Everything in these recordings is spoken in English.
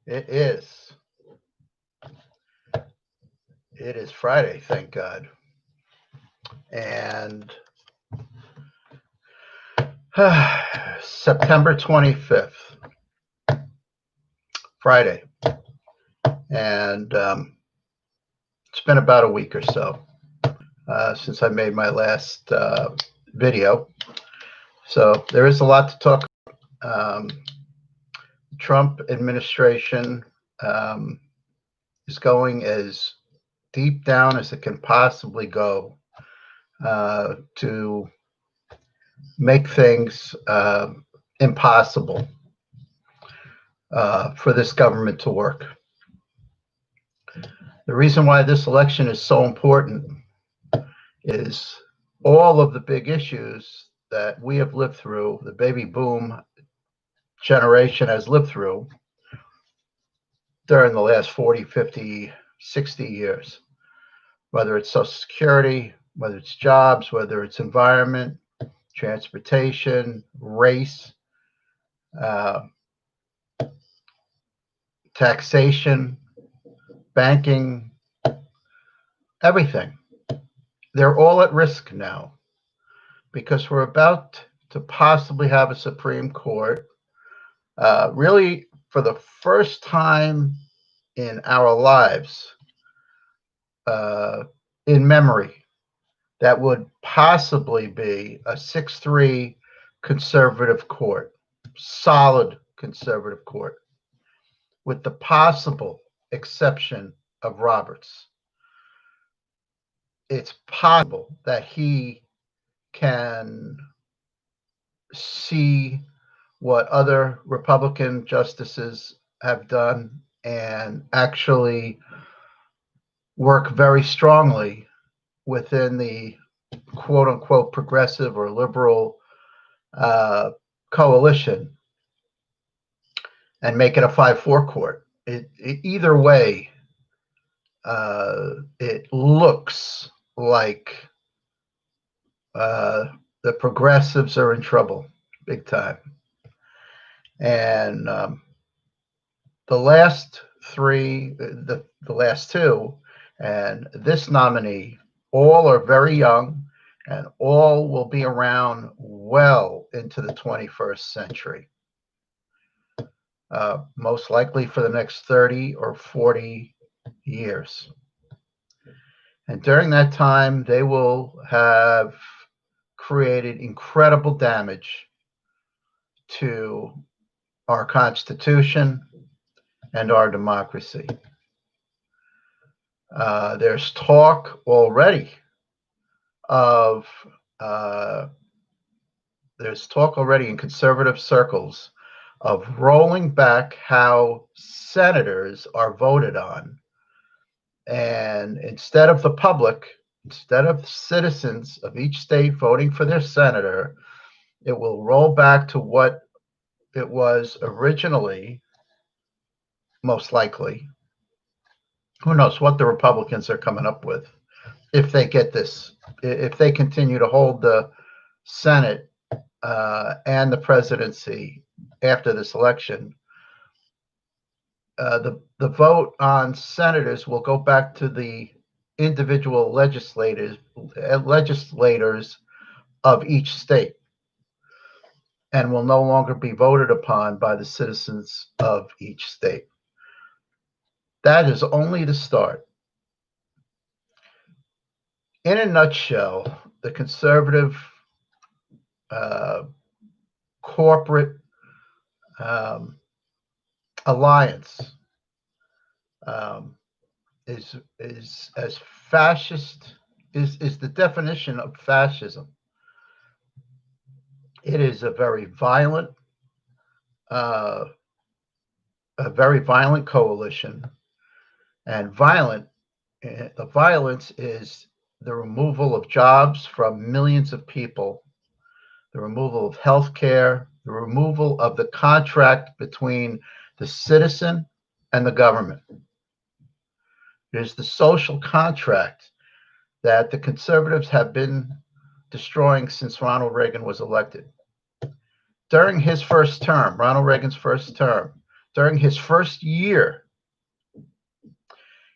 It is. It is Friday, thank God. And September 25th, Friday. And it's been about a week or so since I made my last video. So there is a lot to talk about. Trump administration is going as deep down as it can possibly go to make things impossible for this government to work. The reason why this election is so important is all of the big issues that we have lived through, the baby boom generation has lived through during the last 40, 50, 60 years, whether it's Social Security, whether it's jobs, whether it's environment, transportation, race, taxation, banking, everything. They're all at risk now because we're about to possibly have a Supreme Court, really for the first time in our lives, in memory, that would possibly be a 6-3 conservative court, solid conservative court, with the possible exception of Roberts. It's possible that he can see what other Republican justices have done and actually work very strongly within the quote unquote progressive or liberal coalition and make it a 5-4 court. Either way, it looks like the progressives are in trouble big time. And the last three, the last two, and this nominee, all are very young and all will be around well into the 21st century. Most likely for the next 30 or 40 years. And during that time, they will have created incredible damage to our Constitution and our democracy. There's talk already in conservative circles of rolling back how senators are voted on. And instead of the public, instead of citizens of each state voting for their senator, it will roll back to what it was originally, most likely. Who knows what the Republicans are coming up with if they get this, if they continue to hold the Senate and the presidency after this election. The vote on senators will go back to the individual legislators of each state and will no longer be voted upon by the citizens of each state. That is only the start. In a nutshell, the conservative corporate alliance is as fascist, is the definition of fascism. It is a very violent coalition, and the violence is the removal of jobs from millions of people, the removal of health care, the removal of the contract between the citizen and the government. It is the social contract that the conservatives have been destroying since Ronald Reagan was elected. During his first term, Ronald Reagan's first term, During his first year,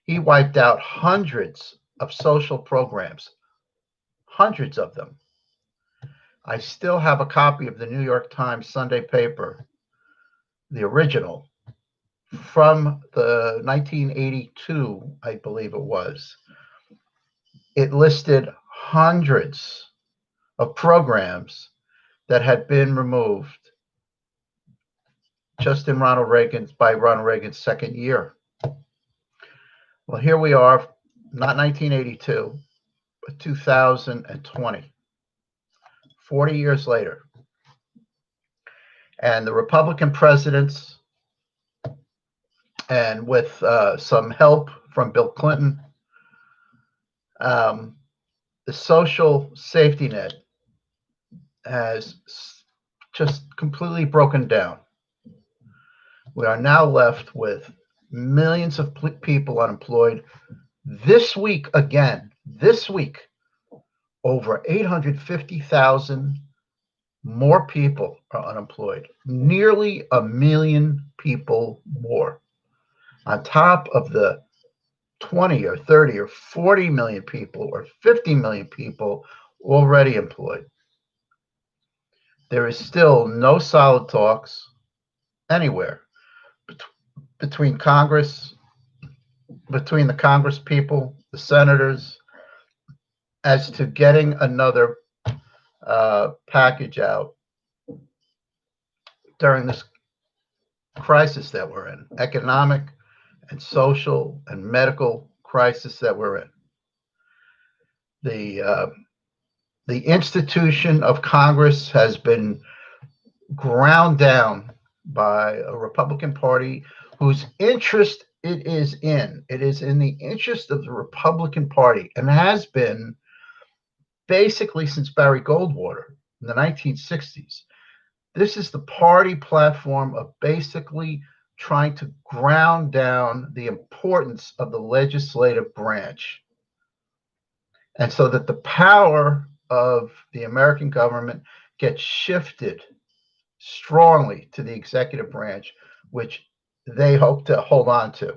he wiped out hundreds of social programs, hundreds of them. I still have a copy of the New York Times Sunday paper, the original, from the 1982, I believe it was. It listed hundreds of programs that had been removed just in Ronald Reagan's second year. Well, here we are, not 1982, but 2020, 40 years later. And the Republican presidents, and with some help from Bill Clinton, the social safety net has just completely broken down. We are now left with millions of people unemployed. This week, over 850,000 more people are unemployed. Nearly a million people more, on top of the 20 or 30 or 40 million people or 50 million people already employed. There is still no solid talks anywhere between Congress, between the Congress people, the senators, as to getting another package out during this crisis that we're in, economic and social and medical crisis that we're in. The institution of Congress has been ground down by a Republican Party whose interest it is in. It is in the interest of the Republican Party, and has been basically since Barry Goldwater in the 1960s. This is the party platform of basically trying to ground down the importance of the legislative branch. And so that the power of the American government gets shifted strongly to the executive branch, which they hope to hold on to.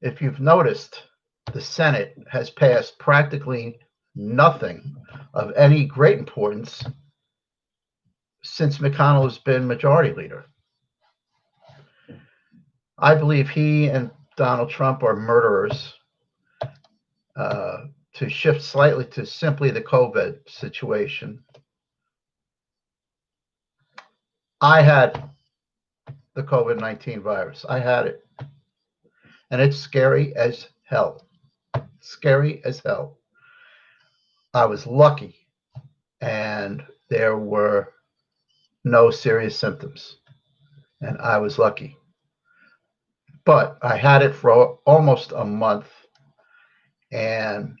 If you've noticed, the Senate has passed practically nothing of any great importance since McConnell has been majority leader. I believe he and Donald Trump are murderers. To shift slightly to simply the COVID situation, I had the COVID-19 virus. I had it. And it's scary as hell. Scary as hell. I was lucky, and there were no serious symptoms. And I was lucky. But I had it for almost a month. And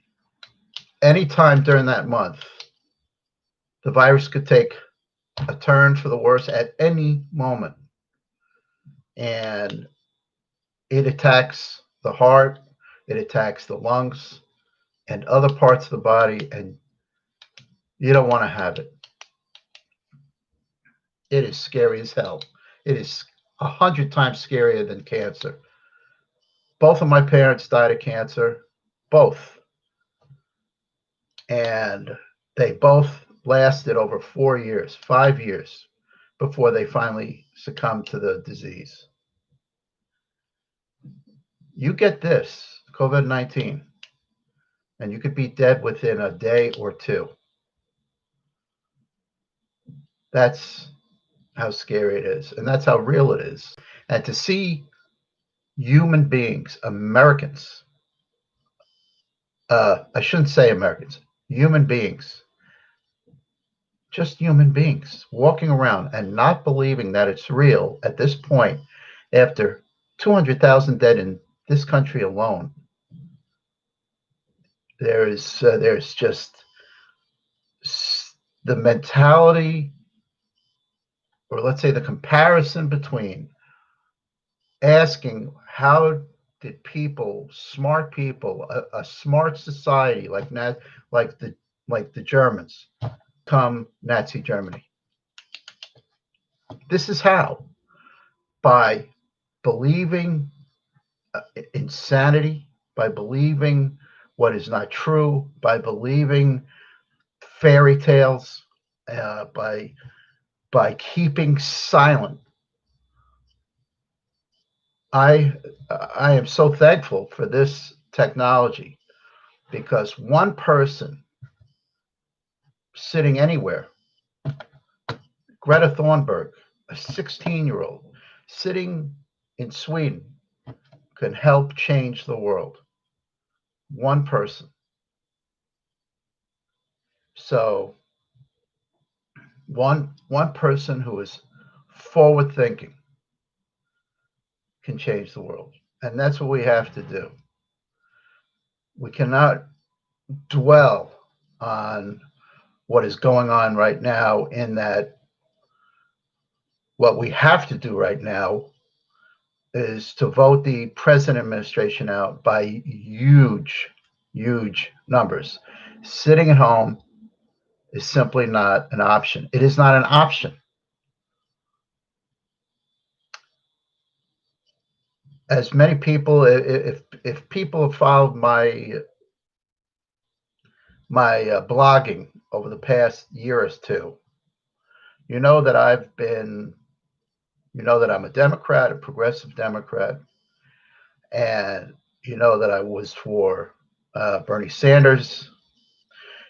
anytime during that month, the virus could take a turn for the worse at any moment. And it attacks the heart, it attacks the lungs and other parts of the body, and you don't want to have it. It is scary as hell. It is 100 times scarier than cancer. Both of my parents died of cancer, both. And they both lasted over 4 years, 5 years, before they finally succumbed to the disease. You get this, COVID-19, and you could be dead within a day or two. That's how scary it is, and that's how real it is. And to see human beings, Americans, I shouldn't say Americans, human beings, just human beings, walking around and not believing that it's real at this point, after 200,000 dead in this country alone. There's just the mentality, or let's say the comparison between asking how did people, smart people, a smart society like the Germans, become Nazi Germany. This is how, by believing insanity, by believing what is not true, by believing fairy tales, by keeping silent. I I am so thankful for this technology because one person sitting anywhere, Greta Thunberg, a 16-year-old sitting in Sweden, can help change the world. One person. So one person who is forward thinking can change the world. And that's what we have to do. We cannot dwell on what is going on right now, in that what we have to do right now is to vote the present administration out by huge, huge numbers. Sitting at home is simply not an option. It is not an option. As many people, if people have followed my blogging over the past year or two, you know that I'm a Democrat, a progressive Democrat, and you know that I was for Bernie Sanders.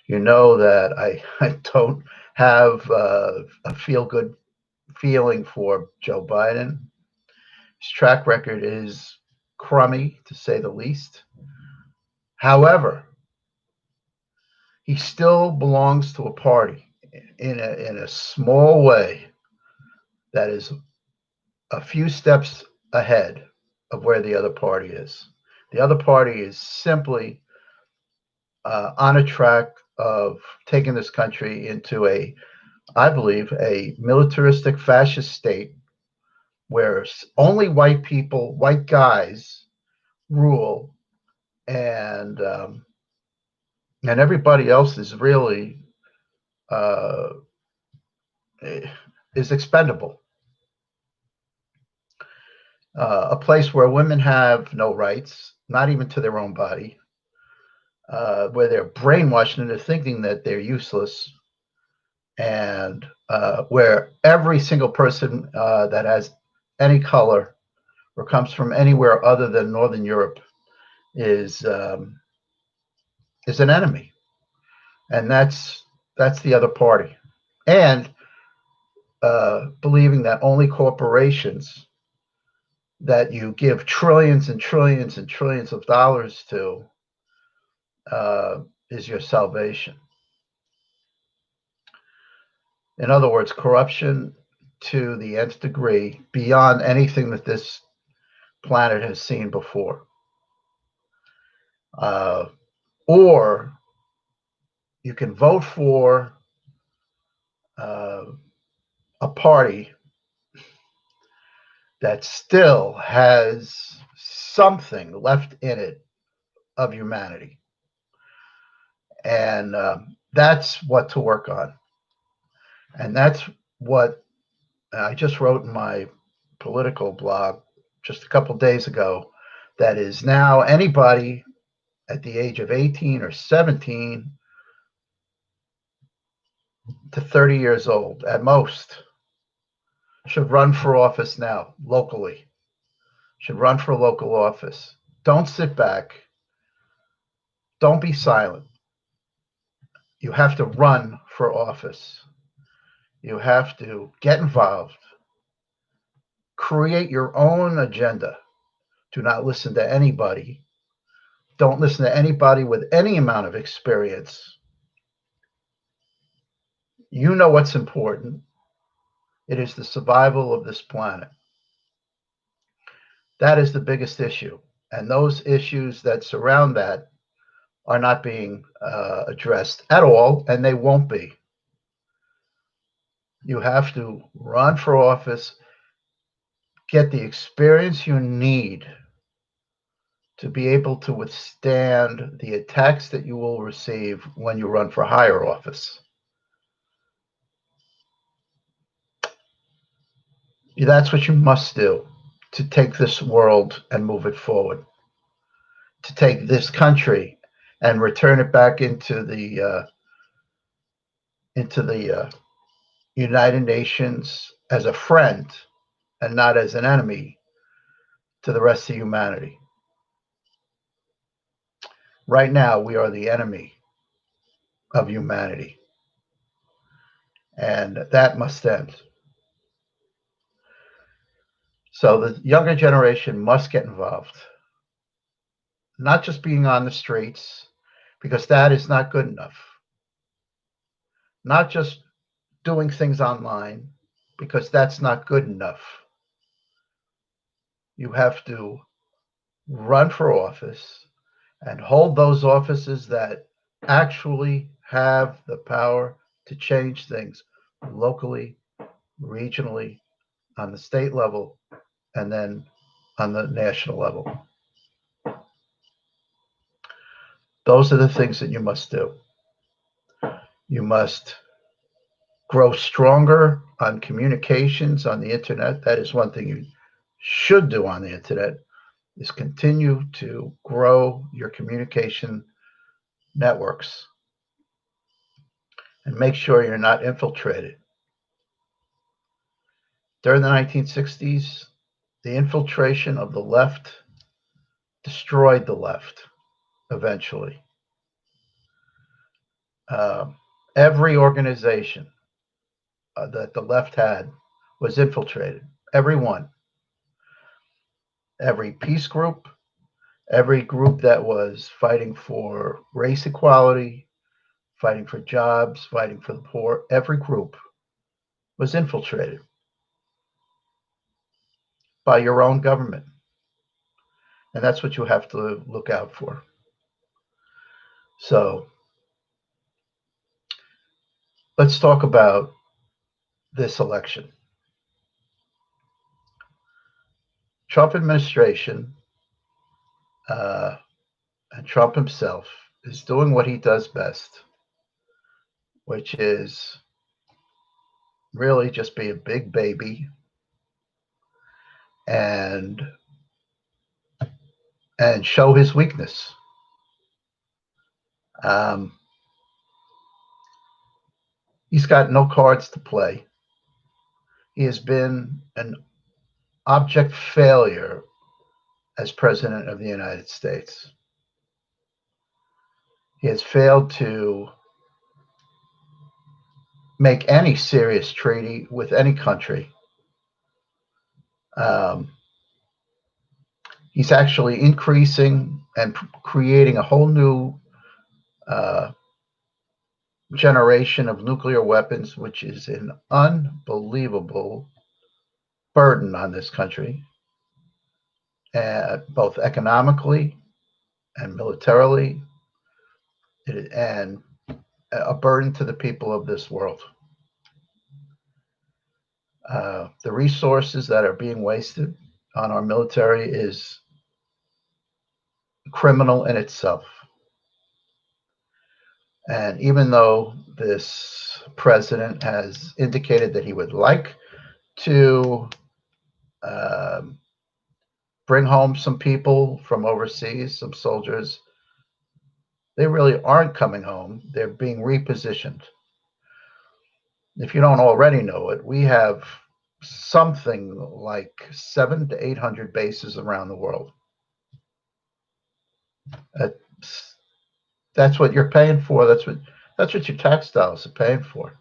You know that I don't have a feel good feeling for Joe Biden. His track record is crummy, to say the least. However, he still belongs to a party in a small way that is a few steps ahead of where the other party is. The other party is simply on a track of taking this country into I believe, a militaristic fascist state where only white people, white guys, rule, and everybody else is really uh, is expendable. A place where women have no rights, not even to their own body, where they're brainwashed into thinking that they're useless, and where every single person that has any color or comes from anywhere other than Northern Europe is an enemy, and that's the other party, and believing that only corporations that you give trillions and trillions and trillions of dollars to uh, is your salvation. In other words, corruption to the nth degree, beyond anything that this planet has seen before. Uh, or you can vote for uh, a party that still has something left in it of humanity. And that's what to work on. And that's what I just wrote in my political blog just a couple days ago. That is now anybody at the age of 18 or 17 to 30 years old at most should run for office now, locally, should run for local office. Don't sit back. Don't be silent. You have to run for office. You have to get involved. Create your own agenda. Do not listen to anybody. Don't listen to anybody with any amount of experience. You know what's important. It is the survival of this planet. That is the biggest issue. And those issues that surround that are not being addressed at all, and they won't be. You have to run for office, get the experience you need to be able to withstand the attacks that you will receive when you run for higher office. That's what you must do to take this world and move it forward, to take this country and return it back into the United Nations as a friend and not as an enemy to the rest of humanity. Right now, we are the enemy of humanity, and that must end. So the younger generation must get involved, not just being on the streets, because that is not good enough. Not just doing things online, because that's not good enough. You have to run for office and hold those offices that actually have the power to change things locally, regionally, on the state level, and then on the national level. Those are the things that you must do. You must grow stronger on communications on the internet. That is one thing you should do on the internet, is continue to grow your communication networks and make sure you're not infiltrated. During the 1960s, the infiltration of the left destroyed the left eventually. Uh, every organization that the left had was infiltrated. Every one. Every peace group, every group that was fighting for race equality, fighting for jobs, fighting for the poor, every group was infiltrated by your own government. And that's what you have to look out for. So let's talk about this election. Trump administration uh, and Trump himself is doing what he does best, which is really just be a big baby and show his weakness. Um, he's got no cards to play. He has been an abject failure as president of the United States. He has failed to make any serious treaty with any country. Um, he's actually increasing and creating a whole new uh, generation of nuclear weapons, which is an unbelievable burden on this country, both economically and militarily, and a burden to the people of this world. The resources that are being wasted on our military is criminal in itself. And even though this president has indicated that he would like to um, bring home some people from overseas, some soldiers, they really aren't coming home. They're being repositioned. If you don't already know it, we have something like 700 to 800 bases around the world. That's what you're paying for. That's what your tax dollars are paying for,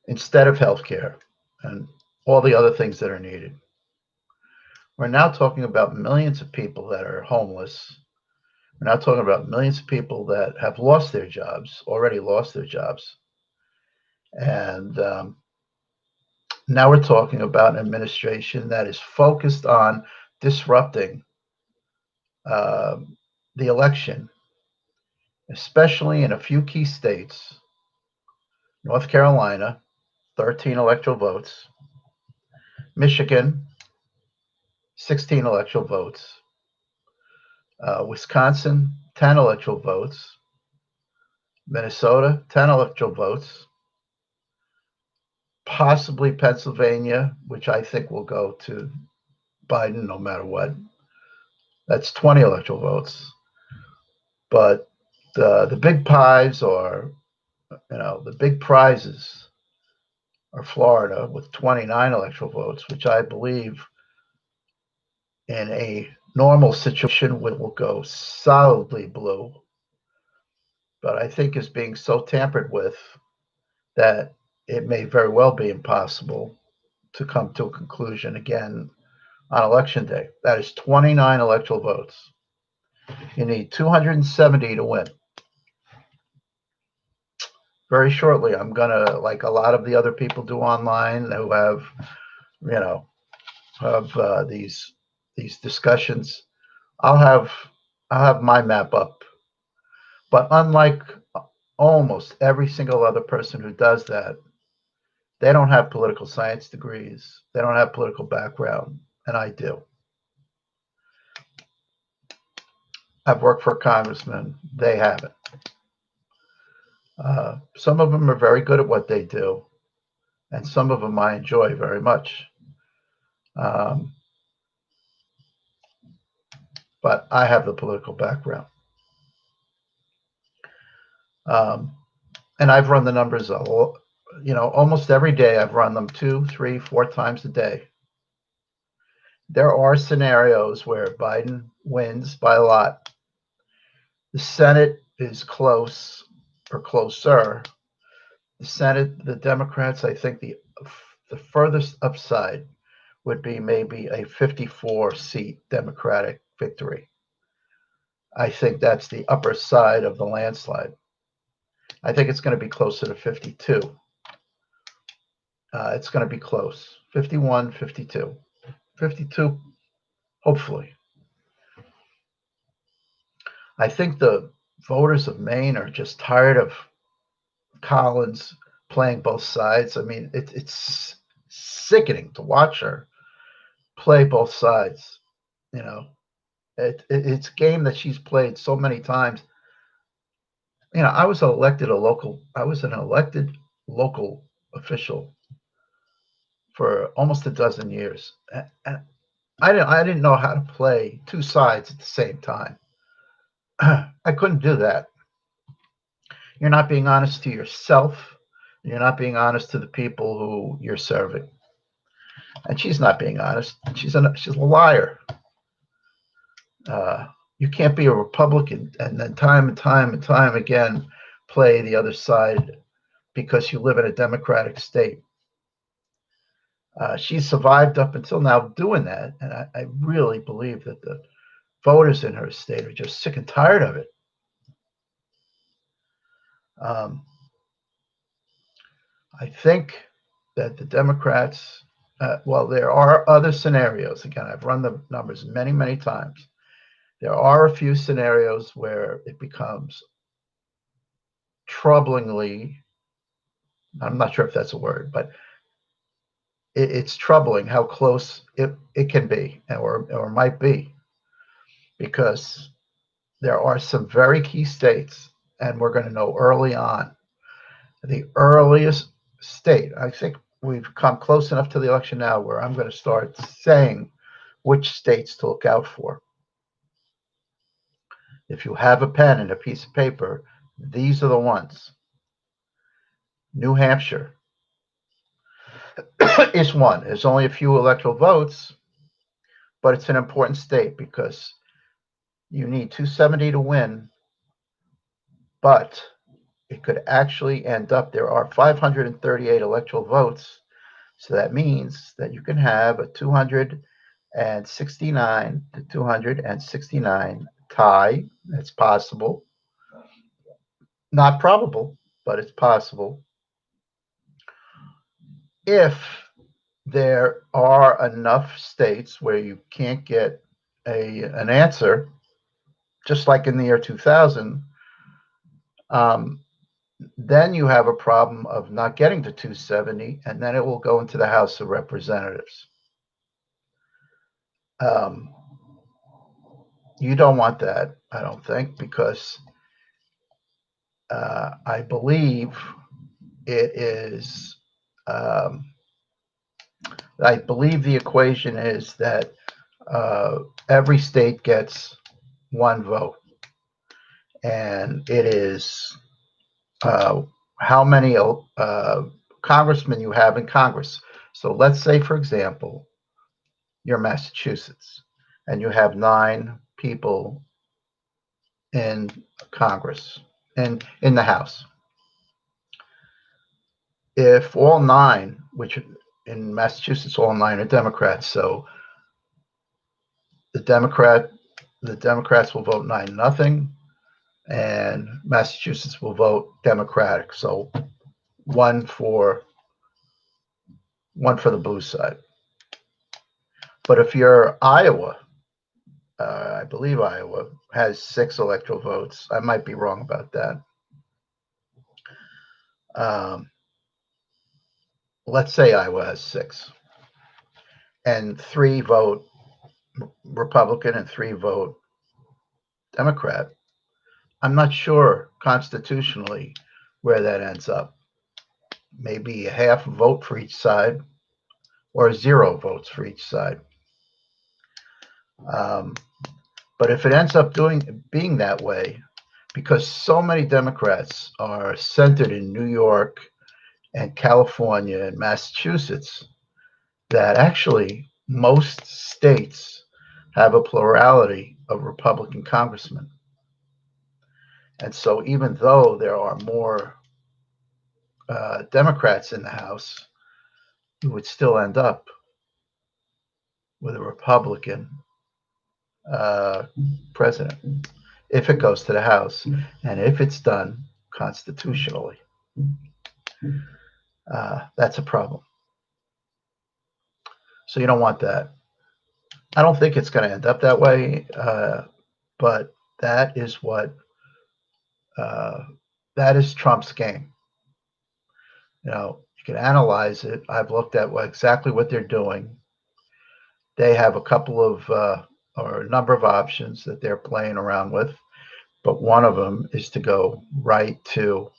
instead of healthcare and all the other things that are needed. We're now talking about millions of people that are homeless. We're now talking about millions of people that have lost their jobs, already lost their jobs. And now we're talking about an administration that is focused on disrupting uh, the election, especially in a few key states. North Carolina, 13 electoral votes. Michigan, 16 electoral votes. Wisconsin, 10 electoral votes. Minnesota, 10 electoral votes. possibly Pennsylvania, which I think will go to Biden no matter what. That's 20 electoral votes. But the big pies are, the big prizes are Florida with 29 electoral votes, which I believe in a normal situation will go solidly blue. But I think is being so tampered with that it may very well be impossible to come to a conclusion again on election day. That is 29 electoral votes. You need 270 to win. Very shortly, I'm gonna, like a lot of the other people do online who have, you know, these discussions. I'll have my map up. But unlike almost every single other person who does that, they don't have political science degrees. They don't have political background, and I do. I've worked for a congressman. They haven't. Some of them are very good at what they do, and some of them I enjoy very much. But I have the political background. And I've run the numbers, almost every day. I've run them 2, 3, 4 times a day. There are scenarios where Biden wins by a lot. The Senate is close or closer. The Senate, the Democrats, I think the furthest upside would be maybe a 54-seat Democratic victory. I think that's the upper side of the landslide. I think it's going to be closer to 52. It's going to be close. 51, 52. 52, hopefully. I think the voters of Maine are just tired of Collins playing both sides. I mean, it's sickening to watch her play both sides. It's a game that she's played so many times. I was an elected local official for almost a dozen years. And I didn't know how to play two sides at the same time. I couldn't do that. You're not being honest to yourself. You're not being honest to the people who you're serving. And she's not being honest. She's a liar. You can't be a Republican and then time and time again play the other side because you live in a Democratic state. She survived up until now doing that, and I really believe that the voters in her state are just sick and tired of it. I think that the Democrats, there are other scenarios. Again, I've run the numbers many, many times. There are a few scenarios where it becomes troublingly, I'm not sure if that's a word, but it's troubling how close it can be or might be, because there are some very key states, and we're going to know early on. The earliest state, I think we've come close enough to the election now where I'm going to start saying which states to look out for. If you have a pen and a piece of paper, these are the ones. New Hampshire is one. There's only a few electoral votes, but it's an important state because you need 270 to win, but it could actually end up, there are 538 electoral votes. So that means that you can have a 269 to 269 tie. It's possible. Not probable, but it's possible. If there are enough states where you can't get an answer, just like in the year 2000, then you have a problem of not getting to 270, and then it will go into the House of Representatives. You don't want that, I don't think, because I believe it is Um, I believe the equation is that every state gets one vote, and it is uh, how many congressmen you have in Congress. So let's say, for example, you're Massachusetts, and you have 9 people in Congress and in the House. If all 9, which in Massachusetts all 9 are Democrats, so the Democrats will vote 9-0, and Massachusetts will vote Democratic. So one for the blue side. But if you're Iowa, I believe Iowa has 6 electoral votes. I might be wrong about that. Let's say Iowa has 6, and 3 vote Republican and 3 vote Democrat. I'm not sure constitutionally where that ends up. Maybe a half vote for each side, or 0 votes for each side. But if it ends up being that way, because so many Democrats are centered in New York and California and Massachusetts, that actually most states have a plurality of Republican congressmen. And so even though there are more Democrats in the House, you would still end up with a Republican president if it goes to the House and if it's done constitutionally. That's a problem. So you don't want that. I don't think it's going to end up that way, but that is that is Trump's game. You can analyze it. I've looked at exactly what they're doing. They have a couple of or a number of options that they're playing around with, but one of them is to go right to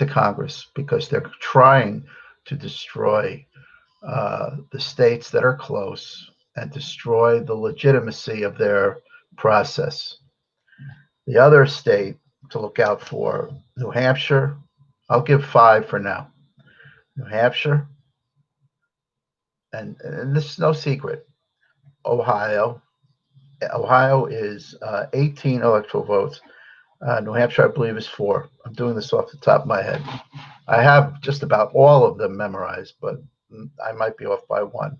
Congress, because they're trying to destroy the states that are close and destroy the legitimacy of their process. The other state to look out for, New Hampshire. I'll give 5 for now. New Hampshire, and this is no secret, Ohio. Ohio is 18 electoral votes. New Hampshire, I believe, is 4. I'm doing this off the top of my head. I have just about all of them memorized, but I might be off by 1.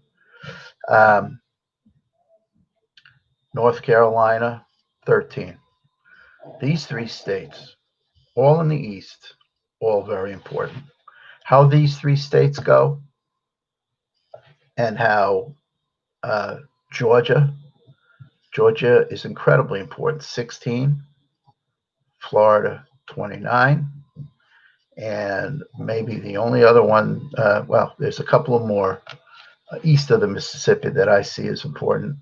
North Carolina, 13. These 3 states, all in the East, all very important. How these 3 states go, and how Georgia is incredibly important, 16. Florida, 29. And maybe the only other one, there's a couple of more east of the Mississippi that I see as important,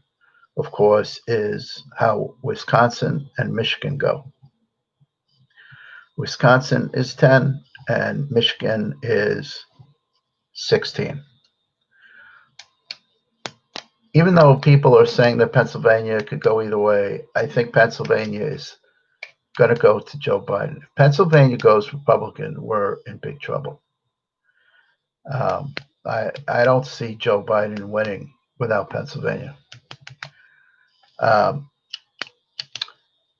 of course, is how Wisconsin and Michigan go. Wisconsin is 10 and Michigan is 16. Even though people are saying that Pennsylvania could go either way, I think Pennsylvania is going to go to Joe Biden. If Pennsylvania goes Republican, we're in big trouble. I don't see Joe Biden winning without Pennsylvania.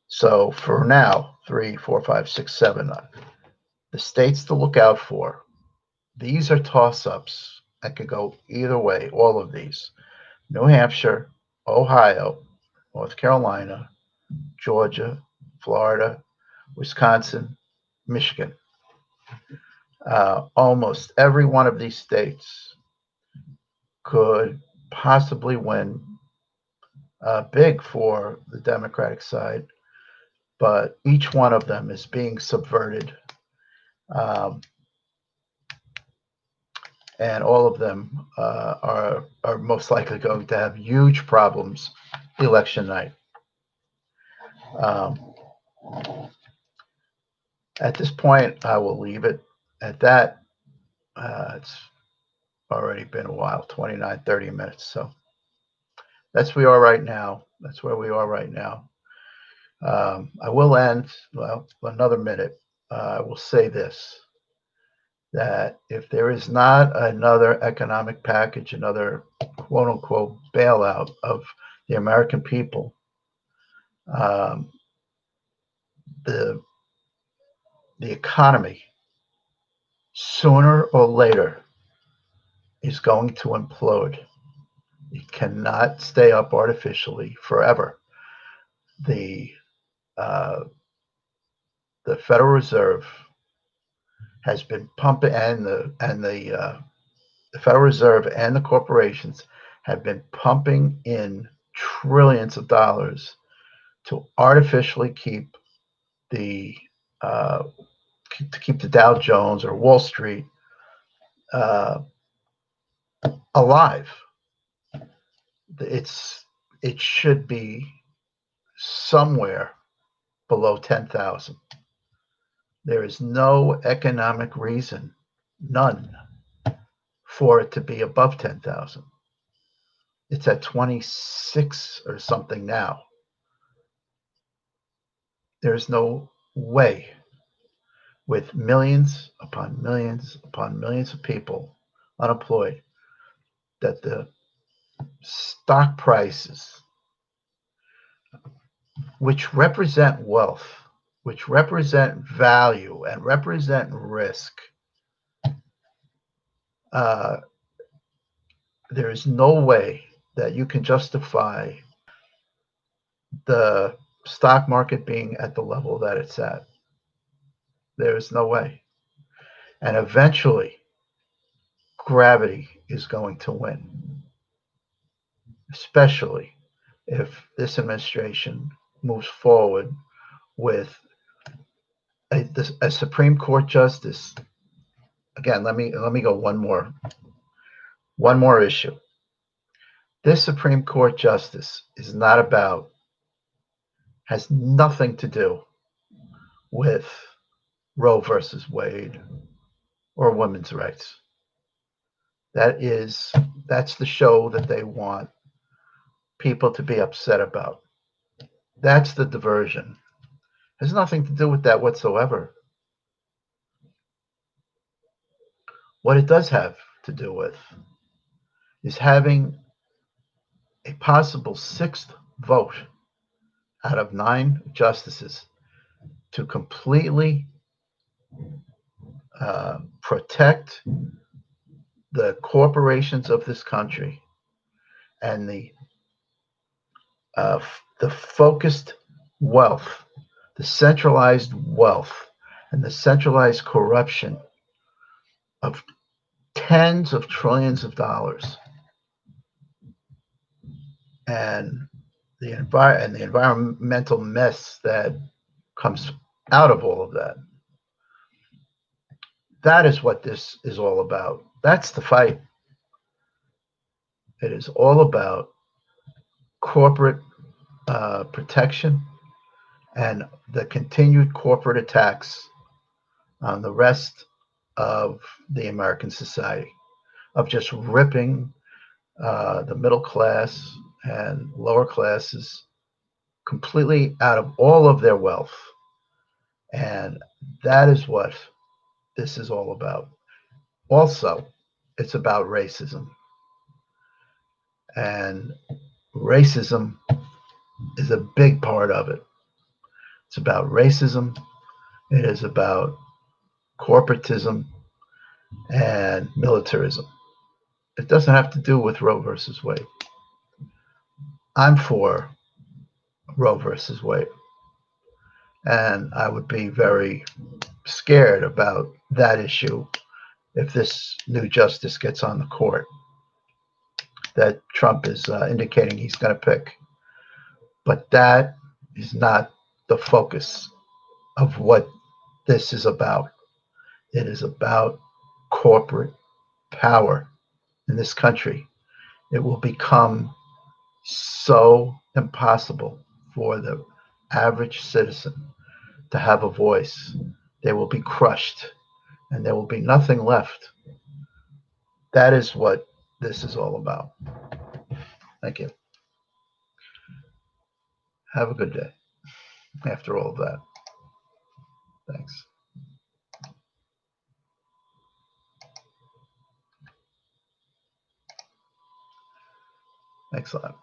So for now, 3, 4, 5, 6, 7, the states to look out for. These are toss-ups that could go either way, all of these. New Hampshire, Ohio, North Carolina, Georgia, Florida, Wisconsin, Michigan. Almost every one of these states could possibly win big for the Democratic side, but each one of them is being subverted. And all of them are most likely going to have huge problems election night. At this point, I will leave it at that, it's already been a while, 29, 30 minutes. So that's where we are right now. That's where we are right now. I will end, well, another minute. I will say this, that if there is not another economic package, another quote unquote bailout of the American people, um, the the economy sooner or later is going to implode. It cannot stay up artificially forever. The uh, the Federal Reserve has been pumping, and the Federal Reserve and the corporations have been pumping in trillions of dollars to artificially keep the uh, to keep the Dow Jones or Wall Street uh, alive. It's it should be somewhere below 10,000. There is no economic reason, none, for it to be above 10,000. It's at 26 or something now. There's no way, with millions upon millions of people unemployed, that the stock prices, which represent wealth, which represent value and represent risk, uh, there is no way that you can justify the stock market being at the level that it's at. There is no way. And eventually, gravity is going to win, especially if this administration moves forward with a Supreme Court justice. Again, let me go one more issue. This Supreme Court justice is not about, has nothing to do with Roe versus Wade or women's rights. That's the show that they want people to be upset about. That's the diversion. It has nothing to do with that whatsoever. What it does have to do with is having a possible sixth vote out of 9 justices to completely protect the corporations of this country and the focused wealth, the centralized wealth, and the centralized corruption of tens of trillions of dollars, and the environmental mess that comes out of all of that. That is what this is all about. That's the fight. It is all about corporate protection and the continued corporate attacks on the rest of the American society, of just ripping the middle class and lower classes completely out of all of their wealth. And that is what this is all about. Also, it's about racism. And racism is a big part of it. It's about racism. It is about corporatism and militarism. It doesn't have to do with Roe versus Wade. I'm for Roe versus Wade. And I would be very scared about that issue if this new justice gets on the court that Trump is indicating he's going to pick. But that is not the focus of what this is about. It is about corporate power in this country. It will become so impossible for the average citizen to have a voice. They will be crushed, and there will be nothing left. That is what this is all about. Thank you. Have a good day after all of that. Thanks. Excellent.